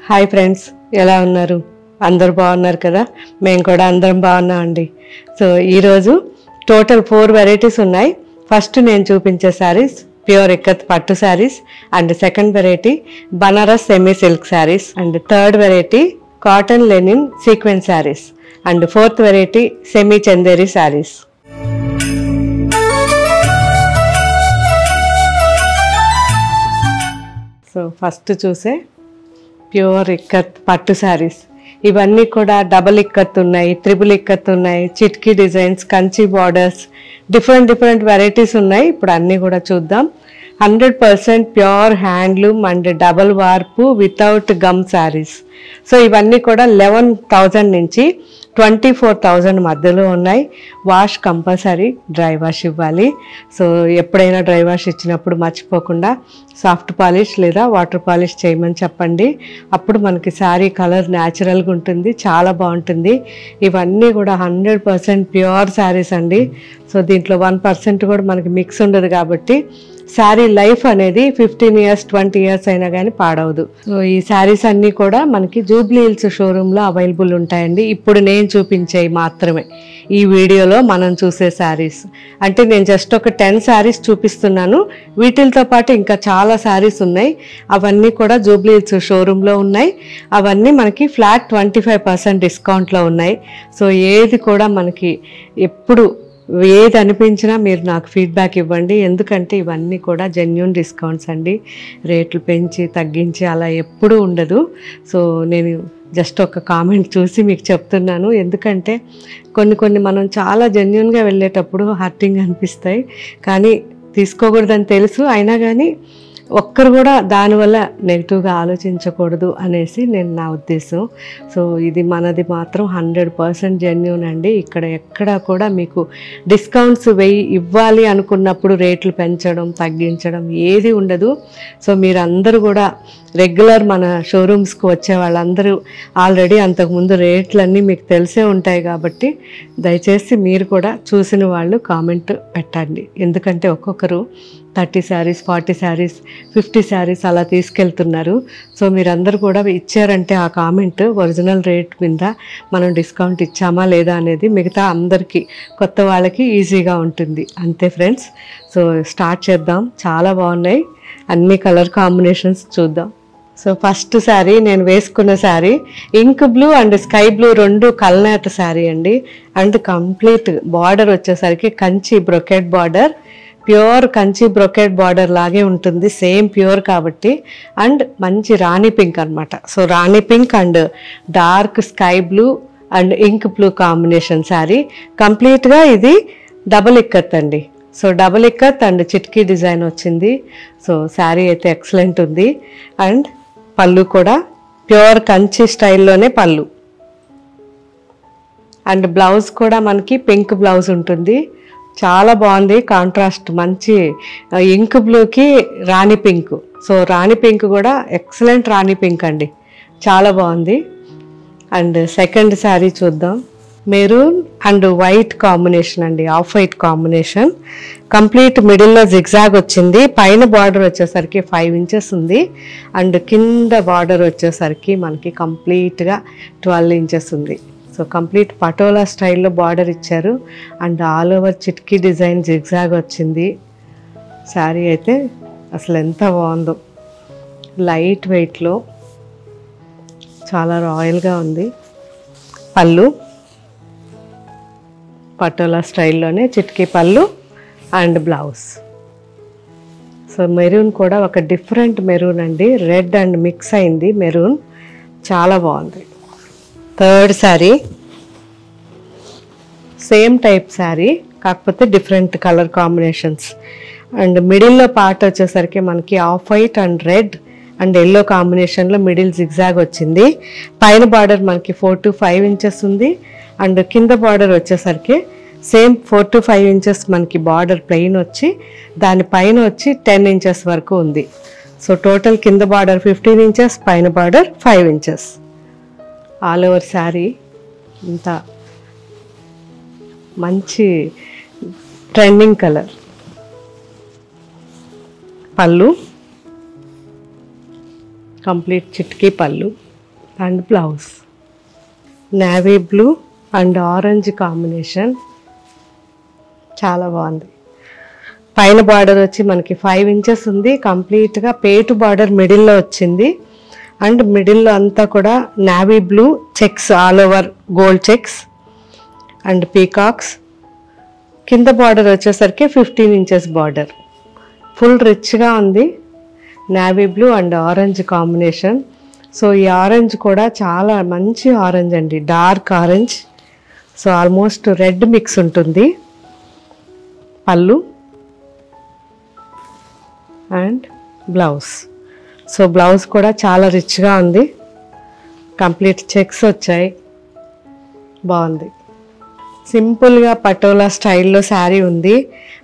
Hi friends, ఎలా ఉన్నారు? అందరూ బాగున్నారు కదా? మేము కూడా అందరం బాగున్నామండి. సో ఈరోజు టోటల్ 4 వెరైటీస్ ఉన్నాయి. ఫస్ట్ నేను చూపించే శారీస్ ప్యూర్ ఇక్కత్ పట్టు saris, and second variety Banaras semi silk saris, and third variety cotton Lenin sequence saris, and fourth variety semi Chanderi saris. So first చూసే ప్యూర్ ఇక్కత్ పట్టు శారీస్. ఇవన్నీ కూడా డబల్ ఇక్కత్ ఉన్నాయి, ట్రిపుల్ ఇక్కత్ ఉన్నాయి, chitki designs, Kanchi borders, different varieties ఉన్నాయి. ఇప్పుడు అన్నీ కూడా చూద్దాం. 100% pure handloom and double warp without gum saris. So ఇవన్నీ కూడా 11,000 నుంచి 24,000 మధ్యలో ఉన్నాయి. వాష్ కంపల్సరీ, డ్రై వాష్ ఇవ్వాలి. సో ఎప్పుడైనా డ్రై వాష్ ఇచ్చినప్పుడు మర్చిపోకుండా సాఫ్ట్ పాలిష్ లేదా వాటర్ పాలిష్ చేయమని చెప్పండి. అప్పుడు మనకి శారీ కలర్ న్యాచురల్గా ఉంటుంది, చాలా బాగుంటుంది. ఇవన్నీ కూడా 100% ప్యూర్ శారీస్ అండి. సో దీంట్లో 1% కూడా మనకి మిక్స్ ఉండదు కాబట్టి శారీ లైఫ్ అనేది 15 years 20 years అయినా కానీ పాడవదు. సో ఈ శారీస్ అన్నీ కూడా మనకి జూబ్లీ హిల్స్ షోరూంలో అవైలబుల్ ఉంటాయండి. ఇప్పుడు నేను చూపించేవి మాత్రమే ఈ వీడియోలో మనం చూసే శారీస్. అంటే నేను జస్ట్ ఒక 10 శారీస్ చూపిస్తున్నాను. వీటితో పాటు ఇంకా చాలా శారీస్ ఉన్నాయి. అవన్నీ కూడా జూబ్లీ హిల్స్ షోరూంలో ఉన్నాయి. అవన్నీ మనకి ఫ్లాట్ 25% డిస్కౌంట్లో ఉన్నాయి. సో ఏది కూడా మనకి ఎప్పుడు ఏది అనిపించినా మీరు నాకు ఫీడ్బ్యాక్ ఇవ్వండి. ఎందుకంటే ఇవన్నీ కూడా జెన్యూన్ డిస్కౌంట్స్ అండి. రేట్లు పెంచి తగ్గించి అలా ఎప్పుడూ ఉండదు. సో నేను జస్ట్ ఒక కామెంట్ చూసి మీకు చెప్తున్నాను. ఎందుకంటే కొన్ని మనం చాలా జెన్యూన్గా వెళ్ళేటప్పుడు హర్టింగ్ అనిపిస్తాయి, కానీ తీసుకోకూడదని తెలుసు. అయినా కానీ ఒక్కరు కూడా దానివల్ల నెగిటివ్గా ఆలోచించకూడదు అనేసి నా ఉద్దేశం. సో ఇది మనది మాత్రం 100% జెన్యూన్ అండి. ఇక్కడ ఎక్కడా కూడా మీకు డిస్కౌంట్స్ ఇవ్వాలి అనుకున్నప్పుడు రేట్లు పెంచడం తగ్గించడం ఏది ఉండదు. సో మీరందరూ కూడా రెగ్యులర్ మన షోరూమ్స్కి వచ్చే వాళ్ళందరూ ఆల్రెడీ అంతకుముందు రేట్లన్నీ మీకు తెలిసే ఉంటాయి కాబట్టి దయచేసి మీరు కూడా చూసిన వాళ్ళు కామెంట్ పెట్టండి. ఎందుకంటే ఒక్కొక్కరు 30 శారీస్ 40 శారీస్ 50 శారీస్ అలా తీసుకెళ్తున్నారు. సో మీరందరూ కూడా ఇచ్చారంటే ఆ కామెంట్ ఒరిజినల్ రేట్ మీద మనం డిస్కౌంట్ ఇచ్చామా లేదా అనేది మిగతా అందరికీ కొత్త వాళ్ళకి ఈజీగా ఉంటుంది. అంతే ఫ్రెండ్స్. సో స్టార్ట్ చేద్దాం. చాలా బాగున్నాయి, అన్ని కలర్ కాంబినేషన్స్ చూద్దాం. సో ఫస్ట్ శారీ నేను వేసుకున్న sari ink blue and sky blue 2 కల్నేత శారీ అండి. అండ్ కంప్లీట్ బార్డర్ వచ్చేసరికి Kanchi brocade border, pure Kanchi brocade border లాగే ఉంటుంది, సేమ్ ప్యూర్ కాబట్టి. అండ్ మంచి రాణి పింక్ అనమాట. So rani pink and dark sky blue and ink blue combination sari. కంప్లీట్గా ఇది డబుల్ ఇక్కత్ అండి. So double ikat and chitki design వచ్చింది. సో శారీ అయితే ఎక్సలెంట్ ఉంది. అండ్ పళ్ళు కూడా ప్యూర్ కంచి స్టైల్లోనే పళ్ళు. అండ్ బ్లౌజ్ కూడా మనకి పింక్ బ్లౌజ్ ఉంటుంది. చాలా బాగుంది కాంట్రాస్ట్, మంచి ఇంక్ బ్లూకి రాణి పింక్. సో రాణి పింక్ కూడా ఎక్సలెంట్ రాణి పింక్ అండి, చాలా బాగుంది. అండ్ సెకండ్ శారీ చూద్దాం. మెరూన్ అండ్ వైట్ కాంబినేషన్ అండి, ఆఫ్ వైట్ కాంబినేషన్. కంప్లీట్ మిడిల్లో జిగ్జాగ్ వచ్చింది. పైన బార్డర్ వచ్చేసరికి 5 inches ఉంది. అండ్ కింద బార్డర్ వచ్చేసరికి మనకి కంప్లీట్గా 12 inches ఉంది. సో కంప్లీట్ పటోలా స్టైల్లో బార్డర్ ఇచ్చారు. And all over chitki design zigzag వచ్చింది. శారీ అయితే అసలు ఎంత బాగుందో, లైట్ వెయిట్లో చాలా రాయల్గా ఉంది. పళ్ళు పటోలా స్టైల్లోనే చిట్కీ పళ్ళు అండ్ బ్లౌజ్. సో మెరూన్ కూడా ఒక డిఫరెంట్ మెరూన్ అండి, రెడ్ అండ్ మిక్స్ అయింది మెరూన్, చాలా బాగుంది. Third sari same type sari, కాకపోతే డిఫరెంట్ కలర్ కాంబినేషన్స్. అండ్ మిడిల్లో పార్ట్ వచ్చేసరికి మనకి of white and red and yellow కాంబినేషన్లో మిడిల్ జిగ్జాగ్ వచ్చింది. పైన బార్డర్ మనకి 4 to 5 inches ఉంది. అండ్ కింద బార్డర్ వచ్చేసరికి సేమ్ 4 to 5 inches మనకి బార్డర్ ప్లెయిన్ వచ్చి దానిపైన వచ్చి 10 inches వరకు ఉంది. సో టోటల్ కింద బార్డర్ 15 inches, పైన border 5 inches. All over sari ఇంత మంచి ట్రెండింగ్ కలర్. పళ్ళు కంప్లీట్ చిట్కీ పళ్ళు, and blouse navy blue and orange combination, చాలా బాగుంది. పైన బార్డర్ వచ్చి మనకి 5 ఇంచెస్ ఉంది. కంప్లీట్గా పేటు బార్డర్ మిడిల్లో వచ్చింది. అండ్ మిడిల్లో అంతా కూడా navy blue checks, all over gold checks and peacocks. కింద బార్డర్ వచ్చేసరికి 15 ఇంచెస్ బార్డర్. ఫుల్ రిచ్గా ఉంది. Navy blue and orange combination. So ఈ ఆరెంజ్ కూడా చాలా మంచి ఆరెంజ్ అండి, dark orange. So almost red mix ఉంటుంది. పళ్ళు అండ్ బ్లౌజ్. సో బ్లౌజ్ కూడా చాలా రిచ్గా ఉంది. కంప్లీట్ చెక్స్ వచ్చాయి, బాగుంది. సింపుల్గా పటోలా స్టైల్లో శారీ ఉంది.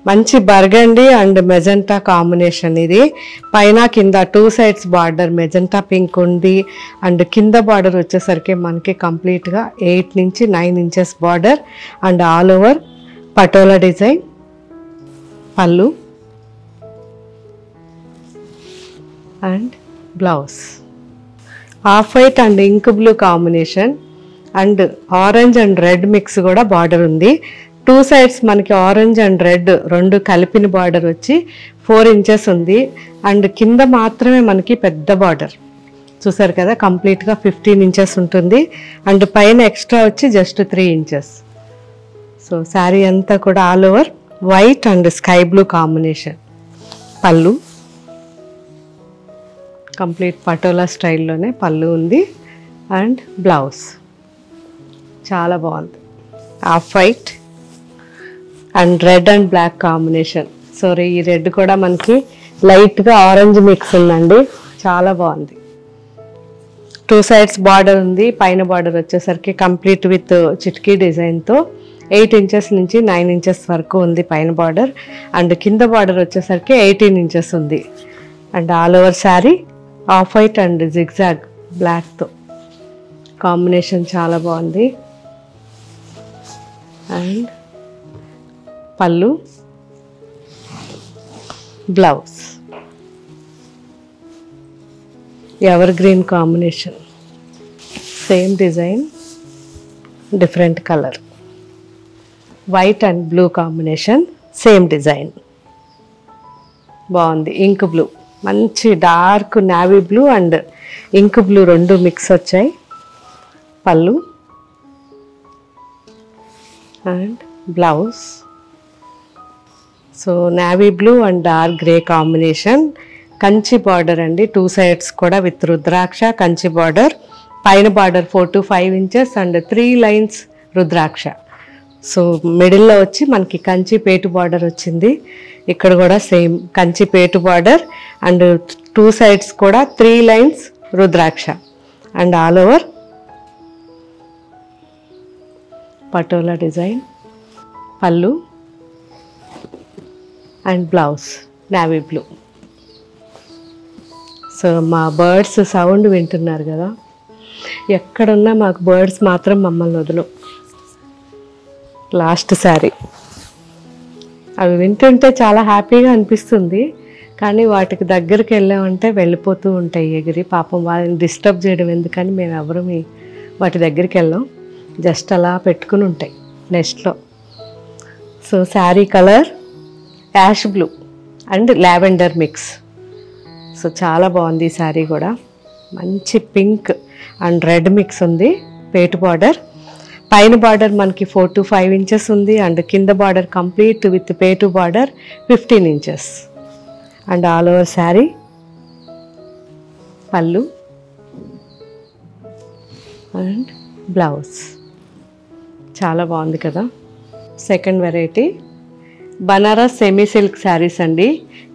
మంచి బర్గండీ అండ్ మెజెంటా కాంబినేషన్ ఇది. పైన కింద 2 సైడ్స్ బార్డర్ మెజెంటా పింక్ ఉంది. అండ్ కింద బార్డర్ వచ్చేసరికి మనకి కంప్లీట్గా 8 నుంచి 9 inches border and all over patola design. Pallu and blouse. Off white and ink blue combination and orange and red mix కూడా బార్డర్ ఉంది. 2 సైడ్స్ మనకి ఆరెంజ్ అండ్ రెడ్ రెండు కలిపిన బార్డర్ వచ్చి 4 ఇంచెస్ ఉంది. అండ్ కింద మాత్రమే మనకి పెద్ద బార్డర్ చూసారు కదా, కంప్లీట్గా 15 ఇంచెస్ ఉంటుంది. అండ్ పైన ఎక్స్ట్రా వచ్చి జస్ట్ 3 ఇంచెస్. సో శారీ అంతా కూడా all over white and sky blue combination. Pallu complete patola స్టైల్లోనే పళ్ళు ఉంది. అండ్ బ్లౌజ్ చాలా బాగుంది. Off white and red and black combination. So ఈ రెడ్ కూడా మనకి లైట్గా ఆరెంజ్ మిక్స్ ఉందండి, చాలా బాగుంది. 2 సైడ్స్ బార్డర్ ఉంది. పైన బార్డర్ వచ్చేసరికి కంప్లీట్ విత్ చిట్కీ డిజైన్తో 8 ఇంచెస్ నుంచి 9 ఇంచెస్ వరకు ఉంది పైన బార్డర్. అండ్ కింద బార్డర్ వచ్చేసరికి 18 ఇంచెస్ ఉంది. And all over sari off white and zigzag బ్లాక్తో కాంబినేషన్ చాలా బాగుంది. And pallu blouse ever green combination, same design different colour. White and blue combination, same design బాగుంది. ఇంక్ బ్లూ, మంచి dark navy blue and ink blue రెండు mix వచ్చాయి. Pallu and blouse. So navy blue and dark grey combination. Kanchi border అండి, 2 sides కూడా with rudraksha Kanchi border. పైన border 4 to 5 inches and 3 lines rudraksha. So మిడిల్లో వచ్చి మనకి కంచి పేటు బార్డర్ వచ్చింది. ఇక్కడ కూడా సేమ్ కంచి పేటు బార్డర్ అండ్ 2 సైడ్స్ కూడా 3 lines rudraksha and all over patola design. Pallu and blouse navy blue. So మా బర్డ్స్ సౌండ్ వింటున్నారు కదా, ఎక్కడున్నా మాకు బర్డ్స్ మాత్రం మమ్మల్ని వదలు. లాస్ట్ శారీ అవి వింటుంటే చాలా హ్యాపీగా అనిపిస్తుంది, కానీ వాటికి దగ్గరికి వెళ్ళామంటే వెళ్ళిపోతూ ఉంటాయి ఎగిరి. పాపం వాళ్ళని డిస్టర్బ్ చేయడం ఎందుకని మేము ఎవరు వాటి దగ్గరికి వెళ్ళాం, జస్ట్ అలా పెట్టుకుని ఉంటాయి నెక్స్ట్లో. So sari colour ash blue and lavender mix. So చాలా బాగుంది ఈ శారీ కూడా. మంచి పింక్ అండ్ రెడ్ మిక్స్ ఉంది. పేటు బార్డర్, పైన బార్డర్ మనకి 4 to 5 ఇంచెస్ ఉంది అండ్ కింద బార్డర్ కంప్లీట్ విత్ పేటు border 15 inches and all over sari. Pallu and blouse చాలా బాగుంది కదా. Second variety Banaras semi silk saris అండి.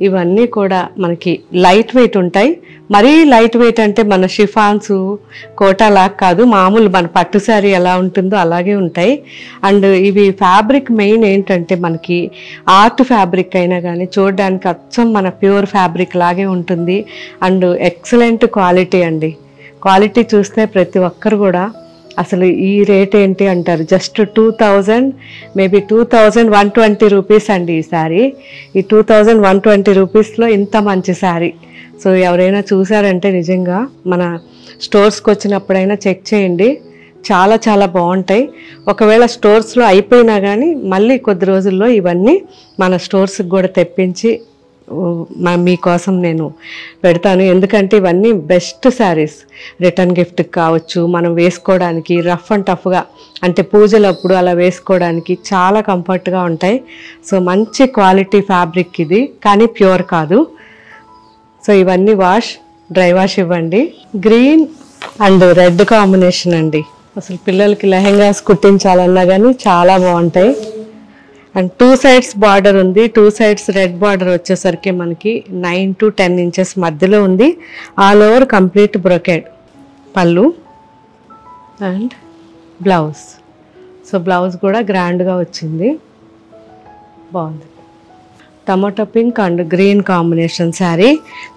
ఇవన్నీ కూడా మనకి లైట్ వెయిట్ ఉంటాయి. మరీ లైట్ వెయిట్ అంటే మన షిఫాన్స్ కోటా లాగా కాదు, మామూలు మన పట్టు శారీ ఎలా ఉంటుందో అలాగే ఉంటాయి. అండ్ ఇవి ఫ్యాబ్రిక్ మెయిన్ ఏంటంటే మనకి ఆర్ట్ ఫ్యాబ్రిక్ అయినా కానీ చూడడానికి అచ్చం మన ప్యూర్ ఫ్యాబ్రిక్ లాగే ఉంటుంది. అండ్ ఎక్సలెంట్ క్వాలిటీ అండి. క్వాలిటీ చూస్తే ప్రతి ఒక్కరు కూడా అసలు ఈ రేట్ ఏంటి అంటారు. జస్ట్ 2000 మేబీ 2120 రూపీస్ అండి ఈ శారీ. ఈ 2120 రూపీస్లో ఇంత మంచి శారీ. సో ఎవరైనా చూసారంటే నిజంగా మన స్టోర్స్కి వచ్చినప్పుడైనా చెక్ చేయండి, చాలా చాలా బాగుంటాయి. ఒకవేళ స్టోర్స్లో అయిపోయినా కానీ మళ్ళీ కొద్ది రోజుల్లో ఇవన్నీ మన స్టోర్స్కి కూడా తెప్పించి మీకోసం నేను పెడతాను. ఎందుకంటే ఇవన్నీ బెస్ట్ శారీస్, రిటర్న్ గిఫ్ట్కి కావచ్చు, మనం వేసుకోవడానికి రఫ్ అండ్ టఫ్గా అంటే పూజలప్పుడు అలా వేసుకోవడానికి చాలా కంఫర్ట్గా ఉంటాయి. సో మంచి క్వాలిటీ ఫ్యాబ్రిక్ ఇది, కానీ ప్యూర్ కాదు. సో ఇవన్నీ డ్రై వాష్ ఇవ్వండి. గ్రీన్ అండ్ రెడ్ కాంబినేషన్ అండి. అసలు పిల్లలకి లెహెంగాస్ కుట్టించాలన్నా కానీ చాలా బాగుంటాయి. అండ్ 2 sides బార్డర్ ఉంది. 2 sides రెడ్ బార్డర్ వచ్చేసరికి మనకి 9 to 10 inches మధ్యలో ఉంది. All over complete brocade. Pallu and blouse. So blouse కూడా గ్రాండ్గా వచ్చింది, బాగుంది. Tomato pink and green combination sari.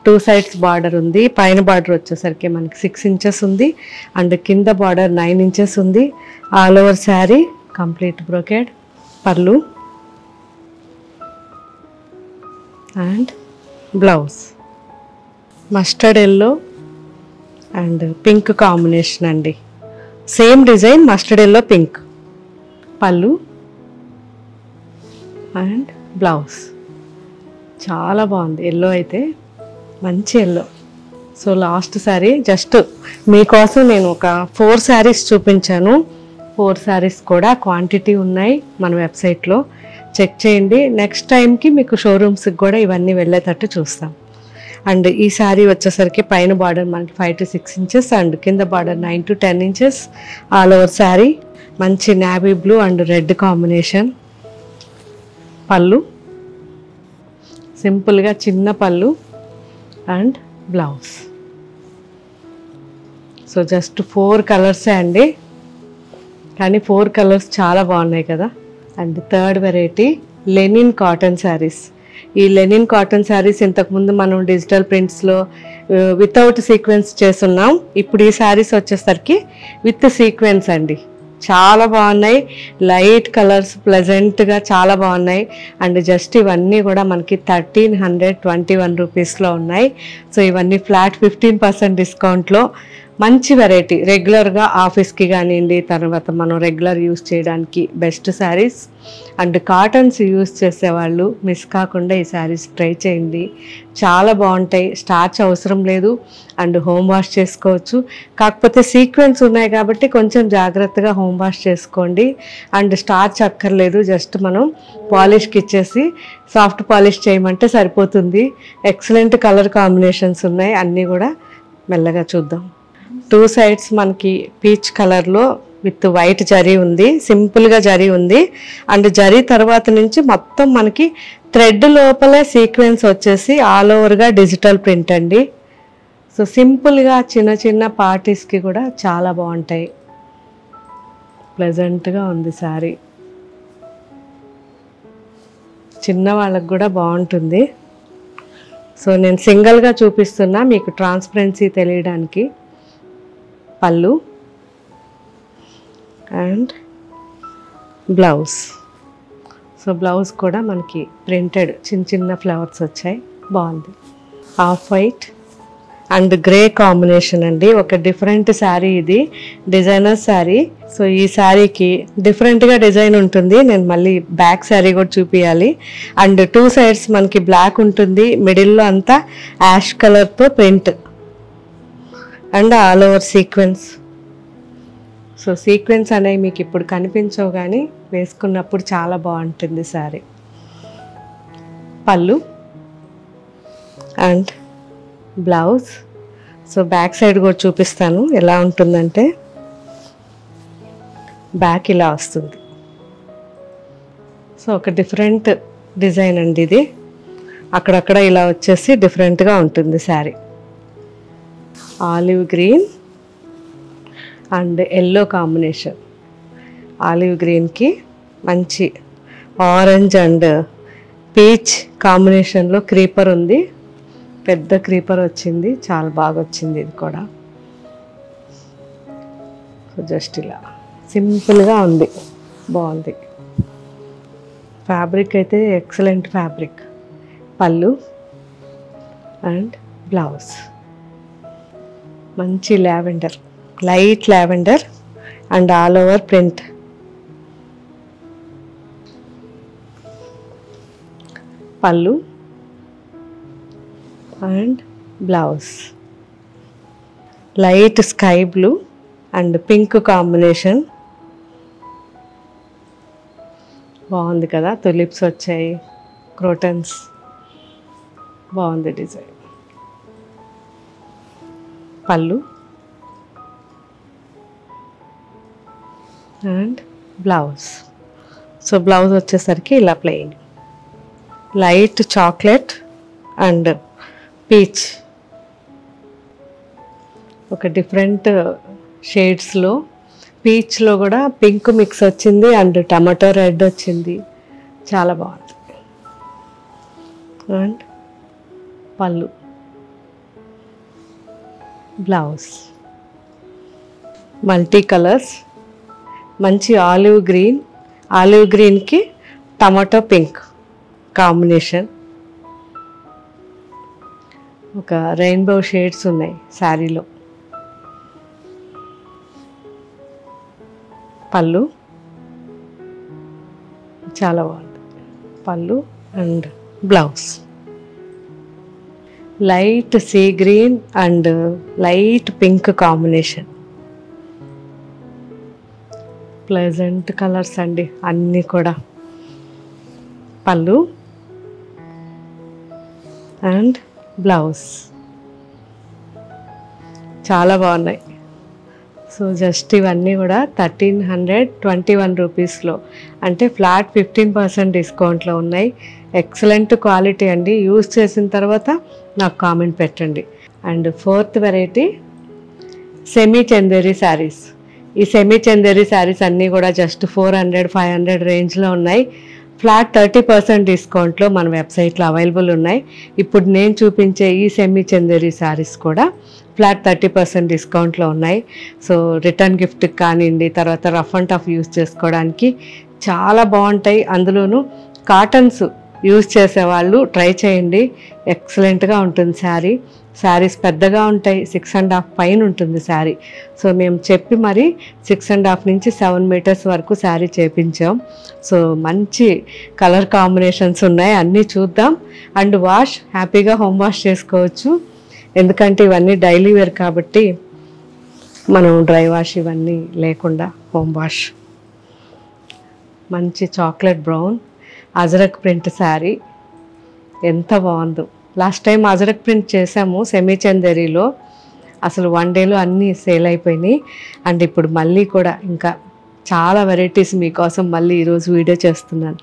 2 sides border ఉంది. పైన బార్డర్ వచ్చేసరికి మనకి 6 inches ఉంది అండ్ కింద బార్డర్ 9 inches ఉంది. All over sari complete brocade. Pallu and blouse. Mustard yellow and pink combination అండి. Same design, mustard yellow pink. Pallu and blouse. చాలా బాగుంది. ఎల్లో అయితే మంచి yellow. So last sari just మీకోసం నేను ఒక 4 sarees చూపించాను. 4 sarees కూడా క్వాంటిటీ ఉన్నాయి మన వెబ్సైట్లో, చెక్ చేయండి. నెక్స్ట్ టైంకి మీకు షోరూమ్స్కి కూడా ఇవన్నీ వెళ్ళేటట్టు చూస్తాం. అండ్ ఈ శారీ వచ్చేసరికి పైన బార్డర్ మనకి 5 to 6 inches అండ్ కింద border 9 to 10 inches. All over sari మంచి navy blue and red combination. Pallu సింపుల్గా చిన్న పళ్ళు అండ్ బ్లౌజ్. సో జస్ట్ 4 కలర్సే అండి, కానీ 4 కలర్స్ చాలా బాగున్నాయి కదా. And third variety linen cotton saris. ఈ లెనిన్ కాటన్ శారీస్ ఇంతకుముందు మనం డిజిటల్ ప్రింట్స్లో వితౌట్ సీక్వెన్స్ చేస్తున్నాం. ఇప్పుడు ఈ శారీస్ వచ్చేసరికి విత్ సీక్వెన్స్ అండి. చాలా బాగున్నాయి, లైట్ కలర్స్, ప్లెజెంట్గా చాలా బాగున్నాయి. అండ్ జస్ట్ ఇవన్నీ కూడా మనకి 1321 రూపీస్లో ఉన్నాయి. సో ఇవన్నీ ఫ్లాట్ 15% డిస్కౌంట్లో మంచి వెరైటీ. రెగ్యులర్గా ఆఫీస్కి కానివ్వండి, తర్వాత మనం రెగ్యులర్ యూస్ చేయడానికి best saris. And cottons use చేసేవాళ్ళు మిస్ కాకుండా ఈ శారీస్ ట్రై చేయండి, చాలా బాగుంటాయి. స్టార్చ్ అవసరం లేదు అండ్ హోమ్ వాష్ చేసుకోవచ్చు. కాకపోతే సీక్వెన్స్ ఉన్నాయి కాబట్టి కొంచెం జాగ్రత్తగా హోమ్ వాష్ చేసుకోండి. అండ్ స్టార్చ్ అక్కర్లేదు, జస్ట్ మనం పాలిష్కి ఇచ్చేసి సాఫ్ట్ పాలిష్ చేయమంటే సరిపోతుంది. ఎక్సలెంట్ కలర్ కాంబినేషన్స్ ఉన్నాయి, అన్నీ కూడా మెల్లగా చూద్దాం. 2 sides మనకి పీచ్ కలర్లో విత్ వైట్ జరీ ఉంది, సింపుల్గా జరీ ఉంది. అండ్ జరీ తర్వాత నుంచి మొత్తం మనకి థ్రెడ్ లోపలే సీక్వెన్స్ వచ్చేసి ఆల్ ఓవర్గా డిజిటల్ ప్రింట్ అండి. సో సింపుల్గా చిన్న చిన్న పార్టీస్కి కూడా చాలా బాగుంటాయి. ప్లెజెంట్గా ఉంది శారీ, చిన్న వాళ్ళకు కూడా బాగుంటుంది. సో నేను సింగిల్గా చూపిస్తున్నా మీకు ట్రాన్స్పరెన్సీ తెలియడానికి. పళ్ళు అండ్ బ్లౌజ్. సో బ్లౌజ్ కూడా మనకి ప్రింటెడ్ చిన్న చిన్న ఫ్లవర్స్ వచ్చాయి, బాగుంది. Off white and grey combination అండి. ఒక డిఫరెంట్ శారీ ఇది, డిజైనర్ శారీ. సో ఈ శారీకి డిఫరెంట్గా డిజైన్ ఉంటుంది. నేను మళ్ళీ బ్యాక్ శారీ కూడా చూపించాలి. అండ్ 2 sides మనకి బ్లాక్ ఉంటుంది, మిడిల్లో అంతా యాష్ కలర్తో print and all over sequence. So sequence అనేవి మీకు ఇప్పుడు కనిపించవు, కానీ వేసుకున్నప్పుడు చాలా బాగుంటుంది sari. Pallu and blouse. So back side కూడా చూపిస్తాను ఎలా ఉంటుందంటే, బ్యాక్ ఇలా వస్తుంది. సో ఒక డిఫరెంట్ డిజైన్ అండి ఇది, అక్కడక్కడ ఇలా వచ్చేసి డిఫరెంట్గా ఉంటుంది sari. Olive green and yellow combination. Olive గ్రీన్కి మంచి ఆరెంజ్ అండ్ పీచ్ కాంబినేషన్లో క్రీపర్ ఉంది, పెద్ద క్రీపర్ వచ్చింది, చాలా బాగా వచ్చింది ఇది కూడా. సో జస్ట్ ఇలా సింపుల్గా ఉంది, బాగుంది. ఫ్యాబ్రిక్ అయితే excellent fabric. Pallu and blouse. మంచి lavender, light lavender and all over print. Pallu and blouse light sky blue and pink combination. బాగుంది కదా, తులిప్స్ వచ్చాయి, క్రోటన్స్, బాగుంది design. Pallu and blouse. So blouse వచ్చేసరికి ఇలా plain, light chocolate and peach, ఒక different షేడ్స్లో. పీచ్లో కూడా pink mix వచ్చింది అండ్ టమాటో రెడ్ వచ్చింది, చాలా బాగుంది. And pallu, blouse multi colours, మంచి ఆలివ్ గ్రీన్, ఆలివ్ గ్రీన్కి టమాటో పింక్ కాంబినేషన్. ఒక రెయిన్బో షేడ్స్ ఉన్నాయి శారీలో. పళ్ళు చాలా బాగుంది, పళ్ళు and blouse light sea green and light pink combination. Pleasant colours అండి అన్నీ కూడా. పళ్ళు అండ్ బ్లౌజ్ చాలా బాగున్నాయి. సో జస్ట్ ఇవన్నీ కూడా 1321 రూపీస్లో, అంటే ఫ్లాట్ 15% డిస్కౌంట్లో ఉన్నాయి. ఎక్సలెంట్ క్వాలిటీ అండి. యూజ్ చేసిన తర్వాత నాకు కామెంట్ పెట్టండి. And fourth variety semi Chanderi saris. ఈ సెమీ చందేరి శారీస్ అన్నీ కూడా జస్ట్ 400-500 రేంజ్లో ఉన్నాయి. ఫ్లాట్ 30% డిస్కౌంట్లో మన వెబ్సైట్లో అవైలబుల్ ఉన్నాయి. ఇప్పుడు నేను చూపించే ఈ సెమీ చందేరి శారీస్ కూడా ఫ్లాట్ 30% డిస్కౌంట్లో ఉన్నాయి. సో రిటర్న్ గిఫ్ట్కి కానివ్వండి, తర్వాత రఫ్ అండ్ టఫ్ యూజ్ చేసుకోవడానికి చాలా బాగుంటాయి. అందులోనూ కాటన్స్ యూజ్ చేసేవాళ్ళు ట్రై చేయండి, ఎక్సలెంట్గా ఉంటుంది శారీ. శారీస్ పెద్దగా ఉంటాయి, 6.5 పైన ఉంటుంది శారీ. సో మేము చెప్పి మరి 6.5 నుంచి 7 మీటర్స్ వరకు శారీ చేపించాం. సో మంచి కలర్ కాంబినేషన్స్ ఉన్నాయి, అన్నీ చూద్దాం. అండ్ వాష్ హ్యాపీగా హోమ్ వాష్ చేసుకోవచ్చు, ఎందుకంటే ఇవన్నీ డైలీ వేర్ కాబట్టి మనం డ్రై వాష్ ఇవన్నీ లేకుండా హోమ్ వాష్. మంచి chocolate brown ajrakh print sari, ఎంత బాగుందో. లాస్ట్ టైం అజరక్ ప్రింట్ చేసాము సెమీ చందేరిలో, అసలు 1 డేలో అన్నీ సేల్ అయిపోయినాయి. అండ్ ఇప్పుడు మళ్ళీ కూడా ఇంకా చాలా వెరైటీస్ మీకోసం మళ్ళీ ఈరోజు వీడియో చేస్తున్నాను.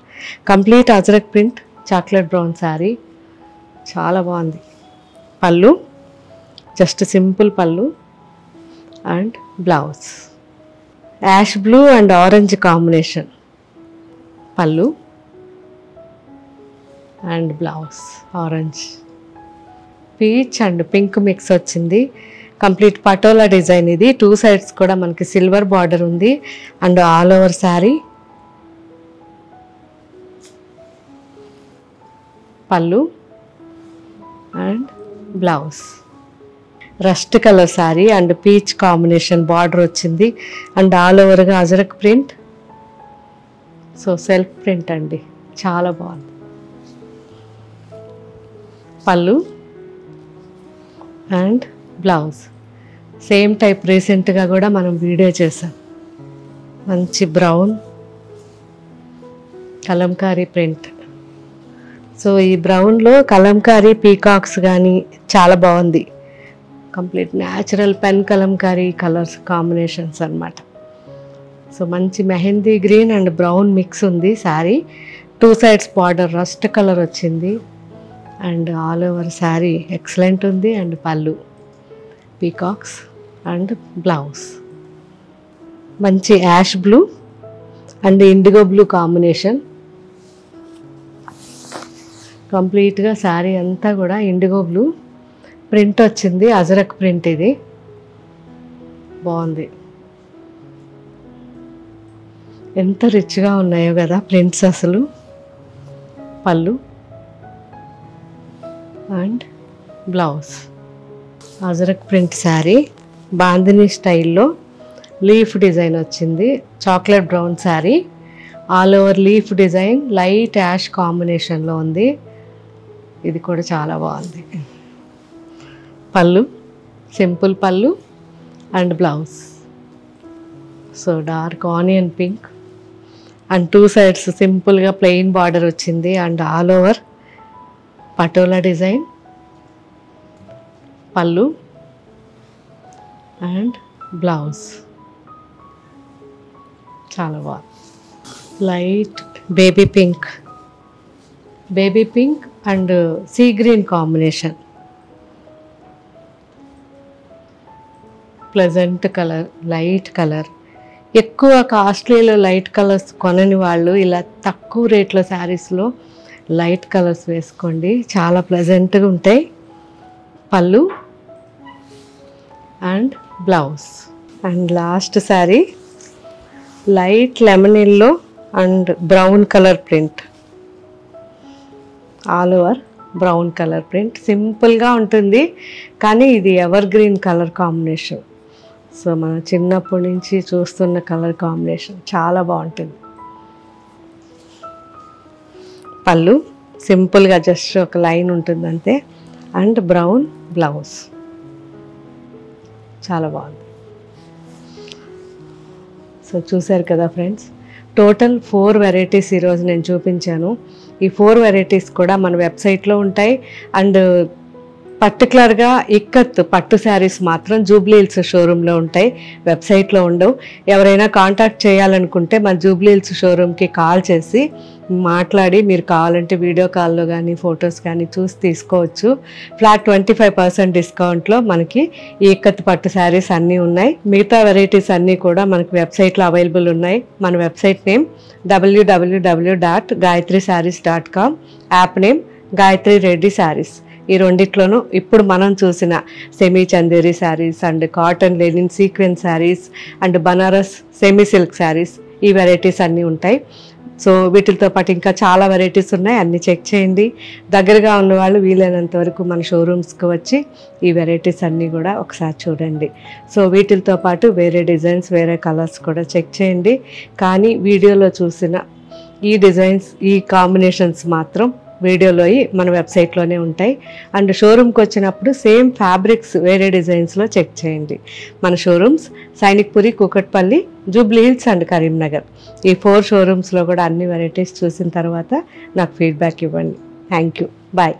Complete ajrakh print chocolate brown sari, చాలా బాగుంది. Pallu just simple pallu and blouse ash blue and orange combination. Pallu and blouse orange, peach and pink mix వచ్చింది. కంప్లీట్ పటోలా డిజైన్ ఇది. 2 సైడ్స్ కూడా మనకి సిల్వర్ బార్డర్ ఉంది and all over sari. Pallu and blouse rust colour sari and peach combination border వచ్చింది and all ఓవర్గా ajrakh print. So self print అండి, చాలా బాగుంది. పళ్ళు అండ్ బ్లౌజ్ సేమ్ టైప్, రీసెంట్గా కూడా మనం వీడియో చేసాం. మంచి బ్రౌన్ కలంకారీ ప్రింట్. సో ఈ బ్రౌన్లో కలంకారీ పీకాక్స్ కానీ చాలా బాగుంది. Complete natural pen kalamkari colours combinations అన్నమాట. సో మంచి mehndi green and brown mix ఉంది sari. 2 sides border rust colour వచ్చింది and all over sari excellent ఉంది. And pallu peacocks and blouse మంచి ash blue and indigo blue combination. కంప్లీట్గా శారీ అంతా కూడా ఇండిగో బ్లూ ప్రింట్ వచ్చింది, అజరక్ ప్రింట్ ఇది, బాగుంది. ఎంత రిచ్గా ఉన్నాయో కదా ప్రింట్స్ అసలు. Pallu and blouse ajrak print sari bandhani స్టైల్లో లీఫ్ డిజైన్ వచ్చింది. Chocolate brown sari, all over leaf design light ash కాంబినేషన్లో ఉంది. ఇది కూడా చాలా బాగుంది. Pallu simple pallu and blouse. So dark onion pink and 2 sides సింపుల్గా ప్లెయిన్ బార్డర్ వచ్చింది and all over patola design. Pallu and blouse చాలా బాగుంది. Light baby pink and sea green combination. Pleasant colour, light colour. ఎక్కువ కాస్ట్లీలో లైట్ కలర్స్ కొనని వాళ్ళు ఇలా తక్కువ రేట్లో శారీస్లో లైట్ కలర్స్ వేసుకోండి, చాలా ప్లెజెంట్గా ఉంటాయి. పళ్ళు and blouse. And last sari light lemon yellow and brown colour print. All over brown colour print. సింపుల్గా ఉంటుంది కానీ ఇది ever green colour combination. So మనం చిన్నప్పటి నుంచి చూస్తున్న కలర్ కాంబినేషన్ చాలా బాగుంటుంది. పళ్ళు సింపుల్గా జస్ట్ ఒక లైన్ ఉంటుంది అంతే అండ్ బ్రౌన్ బ్లౌజ్ చాలా బాగుంది. సో చూసారు కదా ఫ్రెండ్స్, టోటల్ 4 వెరైటీస్ ఈరోజు నేను చూపించాను. ఈ 4 వెరైటీస్ కూడా మన వెబ్సైట్లో ఉంటాయి. అండ్ పర్టికులర్గా ఇక్కత్ పట్టు శారీస్ మాత్రం జూబ్లీ హిల్స్ షోరూంలో ఉంటాయి, వెబ్సైట్లో ఉండవు. ఎవరైనా కాంటాక్ట్ చేయాలనుకుంటే మన జూబ్లీ హిల్స్ షోరూమ్కి కాల్ చేసి మాట్లాడి మీరు కావాలంటే వీడియో కాల్లో కానీ ఫొటోస్ కానీ చూసి తీసుకోవచ్చు. ఫ్లాట్ 25% డిస్కౌంట్లో మనకి ఈ ఇక్కత్ పట్టు శారీస్ అన్నీ ఉన్నాయి. మిగతా వెరైటీస్ అన్నీ కూడా మనకి వెబ్సైట్లో అవైలబుల్ ఉన్నాయి. మన website name www.gayatrisarees.com, app name Gayatri Reddy saris. ఈ రెండిట్లోనూ ఇప్పుడు మనం చూసిన semi Chanderi saris and cotton Lenin sequence saris and Banaras semi silk saris ఈ వెరైటీస్ అన్నీ ఉంటాయి. సో వీటితో పాటు ఇంకా చాలా వెరైటీస్ ఉన్నాయి, అన్నీ చెక్ చేయండి. దగ్గరగా ఉన్న వాళ్ళు వీలైనంత వరకు మన షోరూమ్స్కి వచ్చి ఈ వెరైటీస్ అన్నీ కూడా ఒకసారి చూడండి. సో వీటితో పాటు వేరే డిజైన్స్ వేరే కలర్స్ కూడా చెక్ చేయండి. కానీ వీడియోలో చూసిన ఈ డిజైన్స్ ఈ కాంబినేషన్స్ మాత్రం వీడియోలో మన వెబ్సైట్లోనే ఉంటాయి. అండ్ షోరూమ్కి వచ్చినప్పుడు సేమ్ ఫ్యాబ్రిక్స్ వేరే డిజైన్స్లో చెక్ చేయండి. మన showrooms Sainikpuri, Kukatpally, Jubilee hills and Karimnagar. ఈ 4 షోరూమ్స్లో కూడా అన్ని వెరైటీస్ చూసిన తర్వాత నాకు ఫీడ్బ్యాక్ ఇవ్వండి. Thank you. బాయ్.